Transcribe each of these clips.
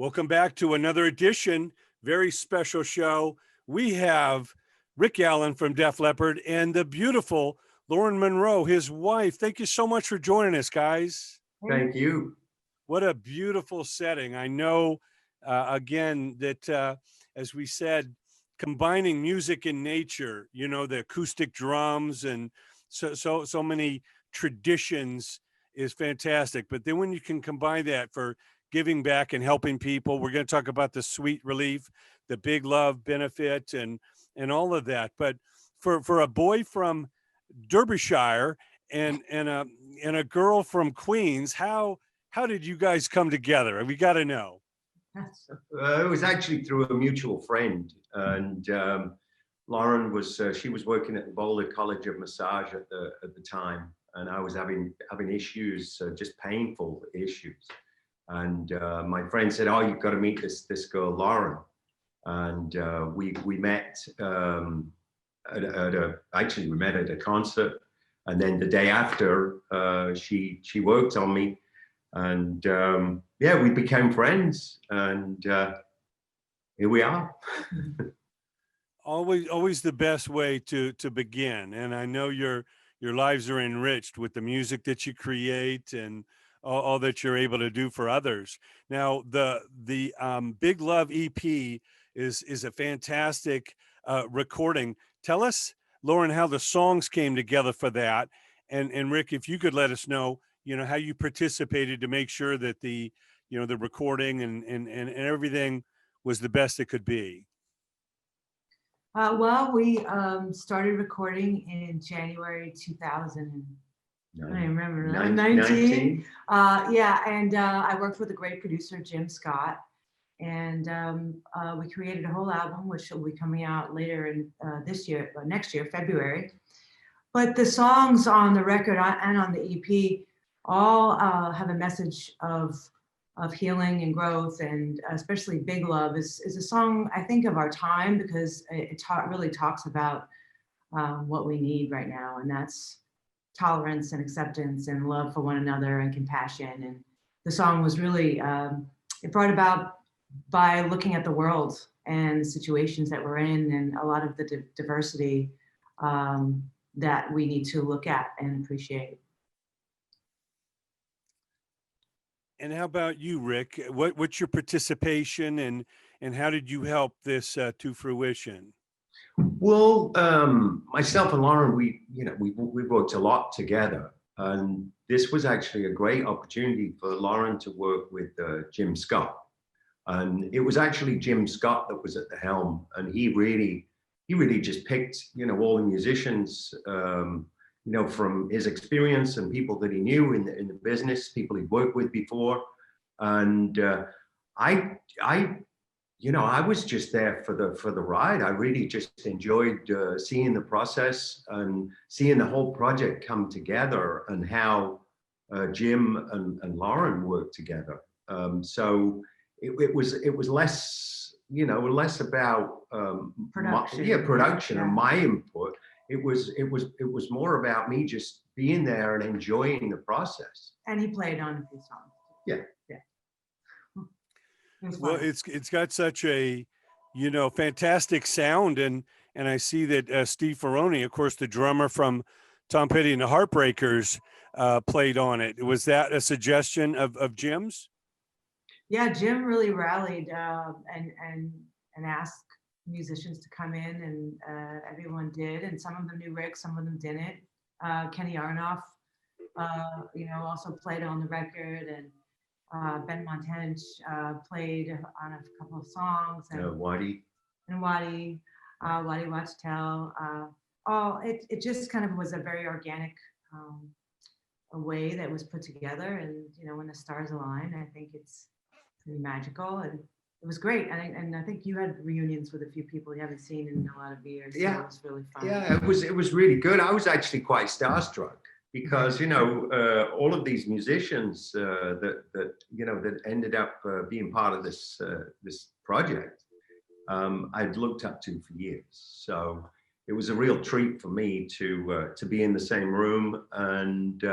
Welcome back to another edition, very special show. We have Rick Allen from Def Leppard and the beautiful Lauren Monroe, his wife. Thank you so much for joining us, guys. Thank you. What a beautiful setting. I know, again, that as we said, combining music and nature, you know, the acoustic drums and so many traditions is fantastic. But then when you can combine that for giving back and helping people, we're going to talk about the sweet relief, the big love benefit, and all of that. But for a boy from Derbyshire and a girl from Queens, how did you guys come together? We got to know. It was actually through a mutual friend, and Lauren was she was working at the Boulder College of Massage at the time, and I was having issues, just painful issues. And my friend said, "Oh, you've got to meet this girl, Lauren." And we met we met at a concert, and then the day after, she worked on me, and yeah, we became friends, and here we are. Always the best way to begin, and I know your lives are enriched with the music that you create and all that you're able to do for others. Now, the Big Love EP is a fantastic recording. Tell us, Lauren, how the songs came together for that, and Rick, if you could let us know, you know, how you participated to make sure that the recording and everything was the best it could be. Well, we started recording in January 2000. I don't even remember. 19. Yeah, and I worked with a great producer, Jim Scott, and we created a whole album, which will be coming out later in next year, February. But the songs on the record and on the EP all have a message of healing and growth, and especially Big Love is a song, I think, of our time, because it really talks about what we need right now, and that's tolerance and acceptance and love for one another and compassion. And the song was really it brought about by looking at the world and the situations that we're in, and a lot of the diversity that we need to look at and appreciate. And how about you, Rick? What's your participation, and how did you help this to fruition? Well, myself and Lauren, we worked a lot together, and this was actually a great opportunity for Lauren to work with Jim Scott. And it was actually Jim Scott that was at the helm, and he really just picked, all the musicians, from his experience and people that he knew in the business, people he'd worked with before. And I was just there for the ride. I really just enjoyed seeing the process and seeing the whole project come together, and how Jim and Lauren worked together. So it was less, less about production and my input. It was more about me just being there and enjoying the process. And he played on a few songs. Yeah. Well, it's got such a, fantastic sound, and I see that Steve Ferroni, of course, the drummer from Tom Petty and the Heartbreakers, played on it. Was that a suggestion of Jim's? Yeah, Jim really rallied and asked musicians to come in, and everyone did, and some of them knew Rick, some of them didn't. Kenny Aronoff, also played on the record, and Ben Montench played on a couple of songs, and Waddy Wachtel. It just kind of was a very organic a way that was put together, and when the stars align, I think it's pretty magical, and it was great. And I think you had reunions with a few people you haven't seen in a lot of years. Yeah, so it was really fun. Yeah, it was really good. I was actually quite starstruck, because all of these musicians that ended up being part of this project, I'd looked up to for years. So it was a real treat for me to be in the same room and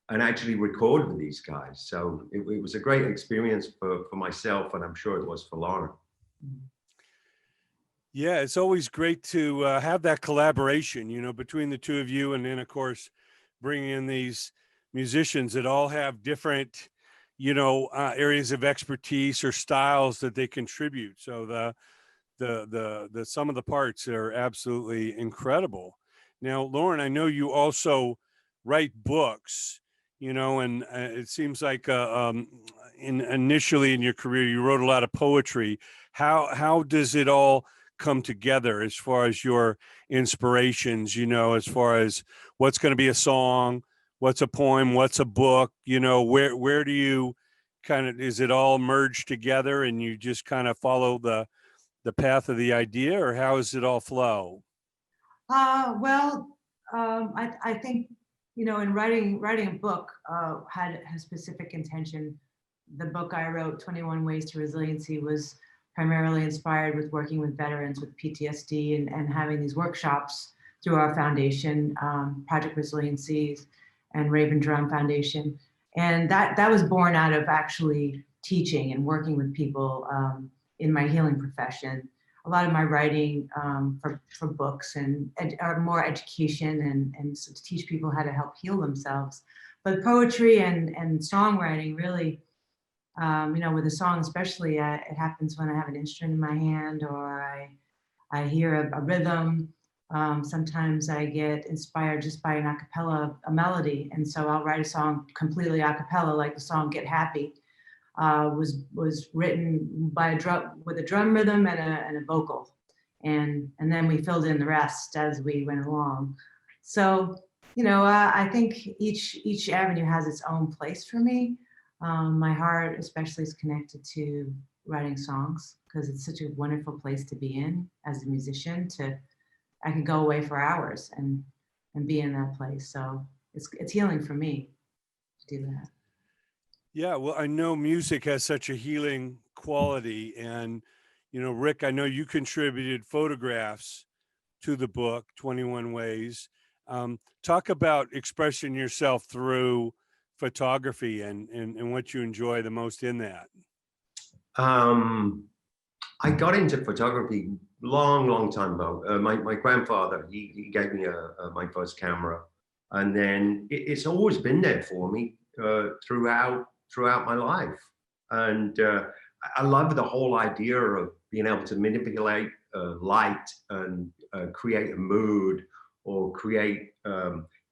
and actually record with these guys. So it was a great experience for myself, and I'm sure it was for Lauren. Yeah, it's always great to have that collaboration, you know, between the two of you, and then of course bringing in these musicians that all have different, you know, areas of expertise or styles that they contribute. So the sum of the parts are absolutely incredible. Now, Lauren, I know you also write books, you know, and it seems like initially in your career you wrote a lot of poetry. How does it all come together as far as your inspirations? You know, as far as what's going to be a song, what's a poem, what's a book? You know, where do you kind of, is it all merged together and you just kind of follow the path of the idea, or how does it all flow? Well, I think, you know, in writing a book had a specific intention. The book I wrote, 21 Ways to Resiliency, was primarily inspired with working with veterans with PTSD and having these workshops through our foundation, Project Resiliency and Raven Drum Foundation. And that was born out of actually teaching and working with people in my healing profession. A lot of my writing for books and more education and so to teach people how to help heal themselves. But poetry and songwriting really, you know, with a song especially, it happens when I have an instrument in my hand or I hear a rhythm. Sometimes I get inspired just by an a cappella, a melody. And so I'll write a song completely a cappella, like the song Get Happy. Was written by a drum with a drum rhythm and a vocal, and then we filled in the rest as we went along. So, you know, I think each avenue has its own place for me. My heart especially is connected to writing songs because it's such a wonderful place to be in as a musician. I can go away for hours and be in that place. So it's healing for me to do that. Yeah, well, I know music has such a healing quality. And, you know, Rick, I know you contributed photographs to the book, 21 Ways. Talk about expressing yourself through photography and what you enjoy the most in that. I got into photography long time ago. My grandfather, he gave me my first camera, and then it's always been there for me throughout my life. And I love the whole idea of being able to manipulate light and create a mood or create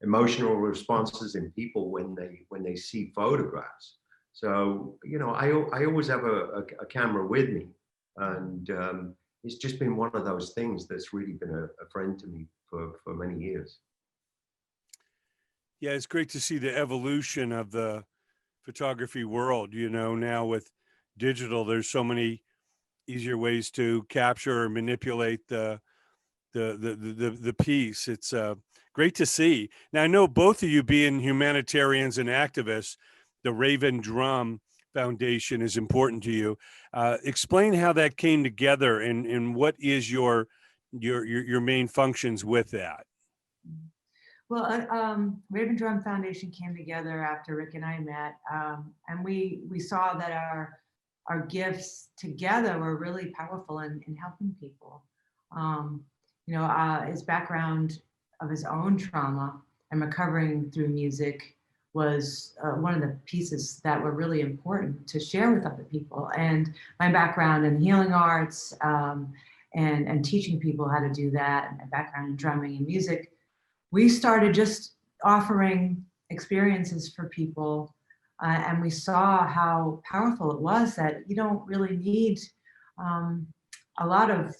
emotional responses in people when they see photographs. So, you know, I always have a camera with me, and it's just been one of those things that's really been a friend to me for many years. Yeah, it's great to see the evolution of the photography world. You know, now with digital, there's so many easier ways to capture or manipulate the piece. It's great to see. Now I know both of you being humanitarians and activists, the Raven Drum Foundation is important to you. Explain how that came together and what is your main functions with that. Well, Raven Drum Foundation came together after Rick and I met, and we saw that our gifts together were really powerful in helping people. You know, his background of his own trauma and recovering through music was one of the pieces that were really important to share with other people. And my background in healing arts and teaching people how to do that, and my background in drumming and music, we started just offering experiences for people. And we saw how powerful it was that you don't really need a lot of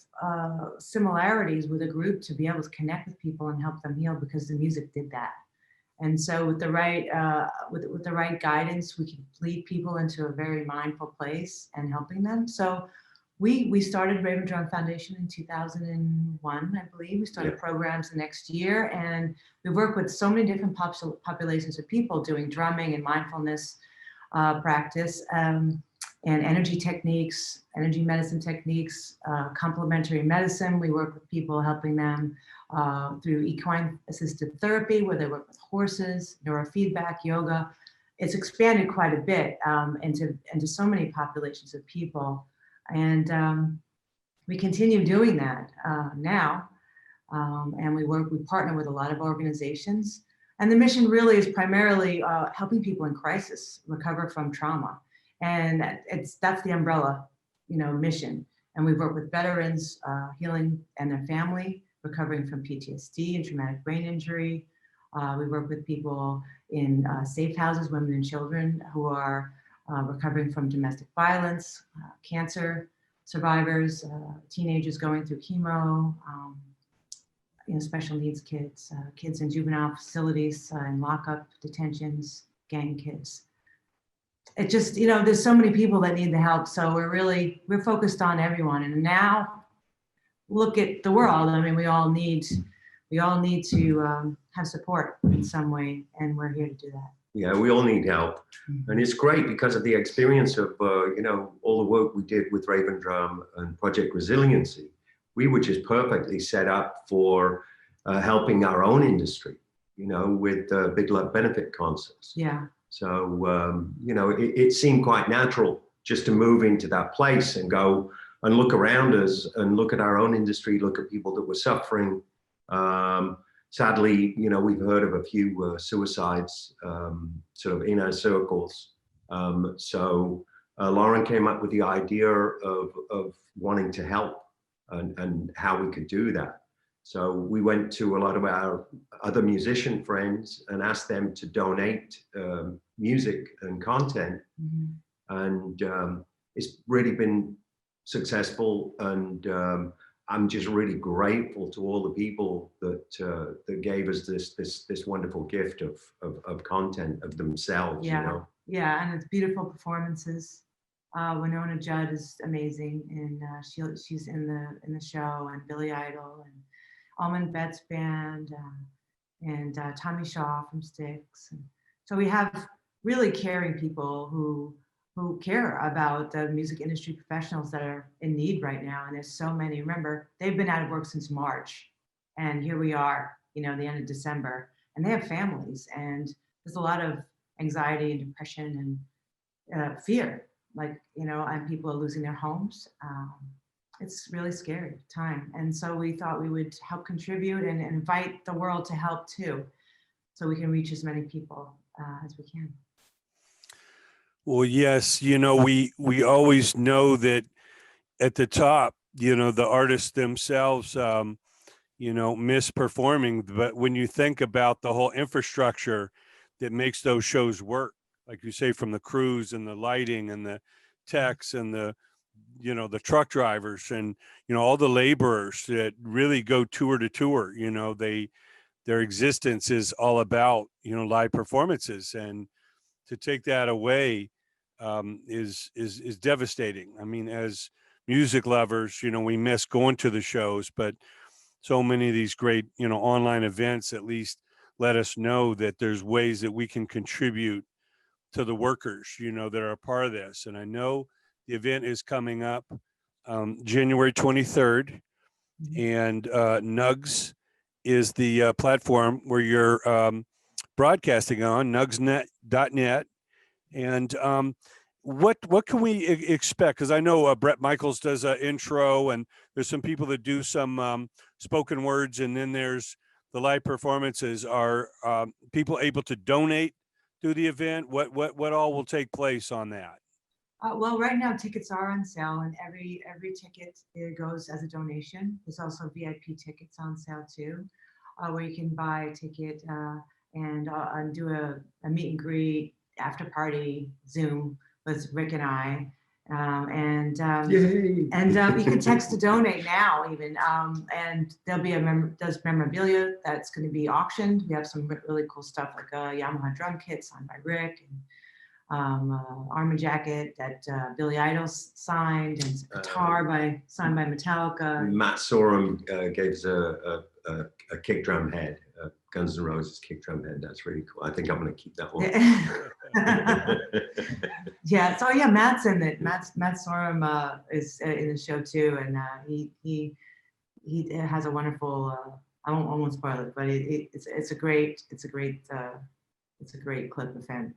similarities with a group to be able to connect with people and help them heal, because the music did that. And so with the right with the right guidance, we can lead people into a very mindful place and helping them. So we started Raven Drum Foundation in 2001, I believe. We started programs the next year, and we work with so many different populations of people doing drumming and mindfulness practice, and energy techniques, energy medicine techniques, complementary medicine. We work with people helping them through equine assisted therapy, where they work with horses, neurofeedback, yoga. It's expanded quite a bit into so many populations of people. And we continue doing that now. And we partner with a lot of organizations. And the mission really is primarily helping people in crisis recover from trauma. And that's the umbrella, mission. And we work with veterans healing and their family, recovering from PTSD and traumatic brain injury. We work with people in safe houses, women and children who are recovering from domestic violence, cancer survivors, teenagers going through chemo, special needs kids, kids in juvenile facilities, in lockup detentions, gang kids. It just, there's so many people that need the help. So we're focused on everyone. And now look at the world. I mean, we all need to have support in some way, and we're here to do that. Yeah, we all need help. And it's great because of the experience of, all the work we did with Raven Drum and Project Resiliency. We were just perfectly set up for helping our own industry, with Big Love Benefit concerts. Yeah. So, it seemed quite natural just to move into that place and go and look around us and look at our own industry, look at people that were suffering. Sadly, we've heard of a few suicides sort of in our circles. So Lauren came up with the idea of wanting to help and how we could do that. So we went to a lot of our other musician friends and asked them to donate music and content. Mm-hmm. And it's really been successful. And I'm just really grateful to all the people that gave us this wonderful gift of content of themselves. Yeah. Yeah, and it's beautiful performances. Winona Judd is amazing, and she's in the show, and Billy Idol, and Almond Betts Band, and Tommy Shaw from Styx. And so we have really caring people who care about the music industry professionals that are in need right now. And there's so many. Remember, they've been out of work since March, and here we are, the end of December, and they have families, and there's a lot of anxiety and depression and fear, and people are losing their homes. It's really scary time. And so we thought we would help contribute and invite the world to help too, so we can reach as many people as we can. Well, yes, we always know that at the top, the artists themselves, miss performing. But when you think about the whole infrastructure that makes those shows work, like you say, from the crews and the lighting and the techs and the truck drivers and, all the laborers that really go tour to tour, their existence is all about, live performances. And to take that away is devastating. I mean, as music lovers, we miss going to the shows, but so many of these great, online events at least let us know that there's ways that we can contribute to the workers, that are a part of this. And I know the event is coming up January 23rd, and Nugs is the platform where you're broadcasting on, nugsnet.net. And what can we expect? Because I know Brett Michaels does an intro, and there's some people that do some spoken words, and then there's the live performances. Are people able to donate through the event? What all will take place on that? Well, right now tickets are on sale, and every ticket goes as a donation. There's also VIP tickets on sale too, where you can buy a ticket and do a meet and greet after party Zoom with Rick and I. You can text to donate now even, and there'll be there's memorabilia that's going to be auctioned. We have some really cool stuff, like a Yamaha drum kit signed by Rick, and armor jacket that Billy Idol signed, and guitar signed by Metallica. Matt Sorum gave us a kick drum head, Guns N' Roses kick drum head. That's really cool. I think I'm going to keep that one. Yeah. So yeah, Matt's in it. Matt Sorum is in the show too, and he has a wonderful won't spoil it, but it's a great clip event.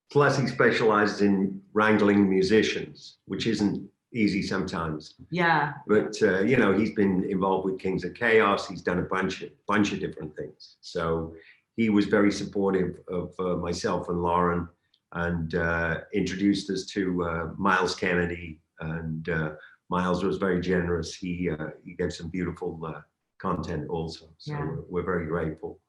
Plus, he specializes in wrangling musicians, which isn't easy sometimes. Yeah. But you know, he's been involved with Kings of Chaos. He's done a bunch of different things. So he was very supportive of myself and Lauren, and introduced us to Miles Kennedy. And Miles was very generous. He gave some beautiful content also. So Yeah. we're very grateful.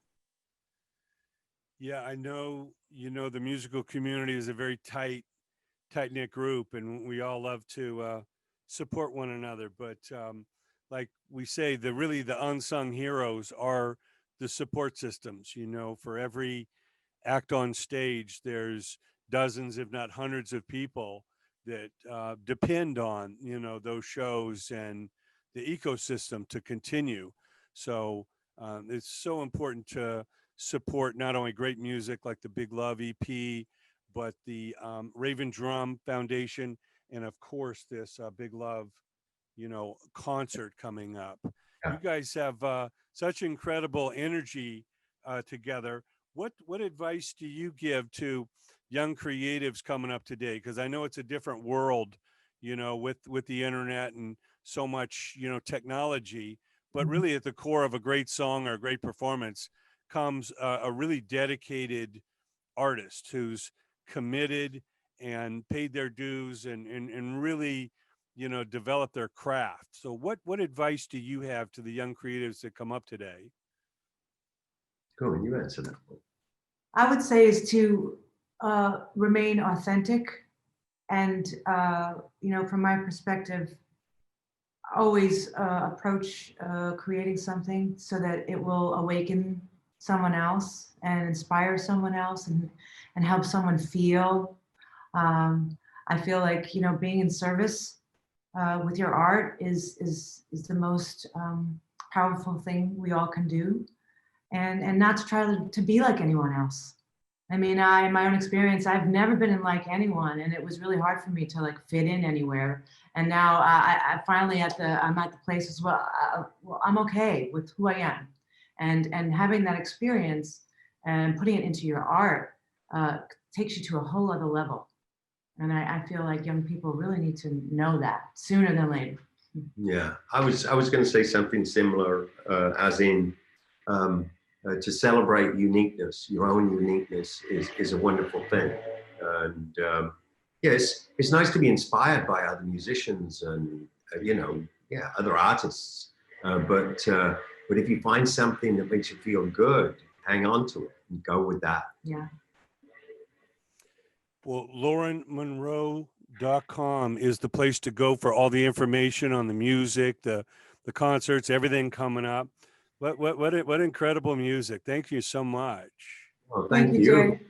Yeah, I know, you know, the musical community is a very tight-knit group, and we all love to support one another. But like we say, the unsung heroes are the support systems. You know, for every act on stage, there's dozens, if not hundreds of people that depend on, you know, those shows and the ecosystem to continue. So it's so important to support not only great music like the Big Love EP, but the Raven Drum Foundation, and of course this Big Love, you know, concert coming up. Yeah. You guys have such incredible energy together. What advice do you give to young creatives coming up today? Because I know it's a different world, you know, with the internet and so much, you know, technology. But really, at the core of a great song or a great performance comes a really dedicated artist who's committed and paid their dues and really, you know, developed their craft. So what advice do you have to the young creatives that come up today? Go on, you answer that one. I would say is to remain authentic, and you know, from my perspective, always approach creating something so that it will awaken someone else and inspire someone else, and help someone feel. I feel like, you know, being in service with your art is the most powerful thing we all can do, and not to try to be like anyone else. I mean, in my own experience, I've never been like anyone, and it was really hard for me to like fit in anywhere. And now I finally I'm at the place as well. Well, I'm okay with who I am, and having that experience and putting it into your art takes you to a whole other level. And I feel like young people really need to know that sooner than later. Yeah, I was going to say something similar, as in to celebrate uniqueness. Your own uniqueness is a wonderful thing, and yeah, it's nice to be inspired by other musicians and you know, yeah, other artists. But if you find something that makes you feel good, hang on to it and go with that. Yeah. Well, LaurenMonroe.com is the place to go for all the information on the music, the concerts, everything coming up. What incredible music. Thank you so much. Well, Thank you, Jay.